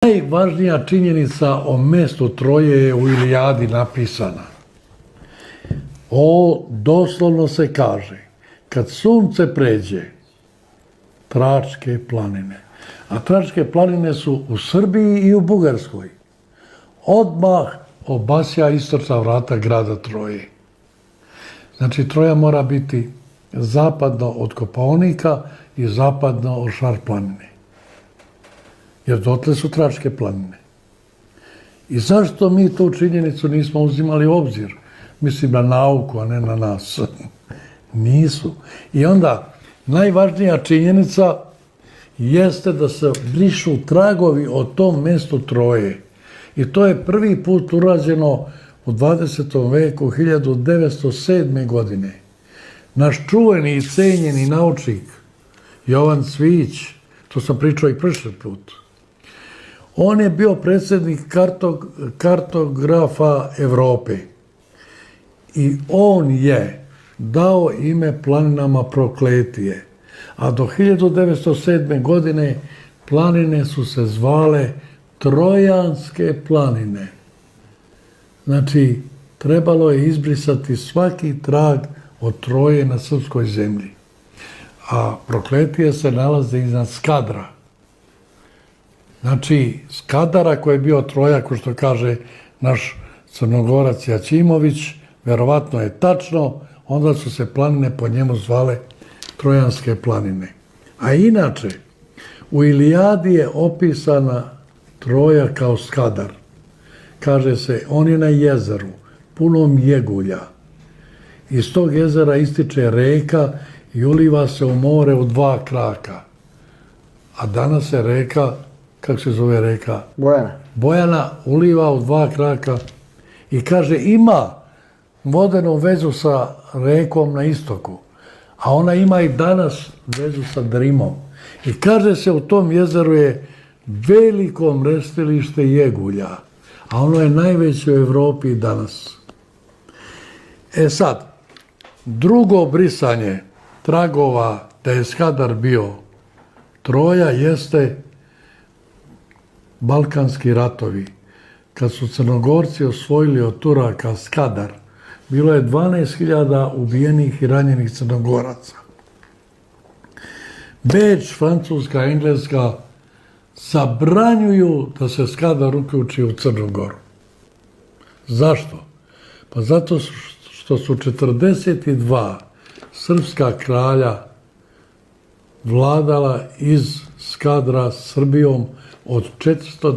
Najvažnija činjenica o mestu Troje je u Ilijadi napisana. Doslovno se kaže, kad sunce pređe, Tračke planine. A Tračke planine su u Srbiji i u Bugarskoj. Odmah obasja istočna vrata grada Troje. Znači, Troja mora biti zapadno od Kopaonika i zapadno od Šar planine. Jer dotle su Tračke planine. I zašto mi tu činjenicu nismo uzimali u obzir? Mislim na nauku, a ne na nas. Nisu. I onda, najvažnija činjenica jeste da se brišu tragovi o tom mestu Troje. I to je prvi put urađeno u 20. veku, 1907. godine. Naš čuveni i cenjeni naučnik Jovan Cvijić, to sam pričao i prošli put, on je bio predsjednik kartografa Evrope i on je dao ime planinama Prokletije. A do 1907. godine planine su se zvale Trojanske planine. Znači, trebalo je izbrisati svaki trag od Troje na srpskoj zemlji. A Prokletije se nalaze iznad Skadra. Znači, Skadara koji je bio Troja, ko što kaže naš Crnogorac Jaćimović, verovatno je tačno, onda su se planine po njemu zvale Trojanske planine. A inače, u Ilijadi je opisana Troja kao Skadar. Kaže se, on je na jezeru, punom jegulja. Iz tog jezera ističe reka i uliva se u more u 2 kraka. A danas se reka, kako se zove reka? Bojana. Bojana uliva u 2 kraka i kaže, ima vodenu vezu sa rekom na istoku. A ona ima i danas vezu sa Drimom. I kaže se, u tom jezeru je veliko mrestilište jegulja, a ono je najveće u Evropi danas. E sad, drugo brisanje tragova da je Skadar bio Troja jeste Balkanski ratovi. Kad su Crnogorci osvojili od Turaka Skadar, bilo je 12.000 ubijenih i ranjenih Crnogoraca. Beč, Francuska, Engleska zabranjuju da se Skadar uključi u Crnu Goru. Zašto? Pa zato što su 42 srpska kralja vladala iz Skadra Srbijom od 400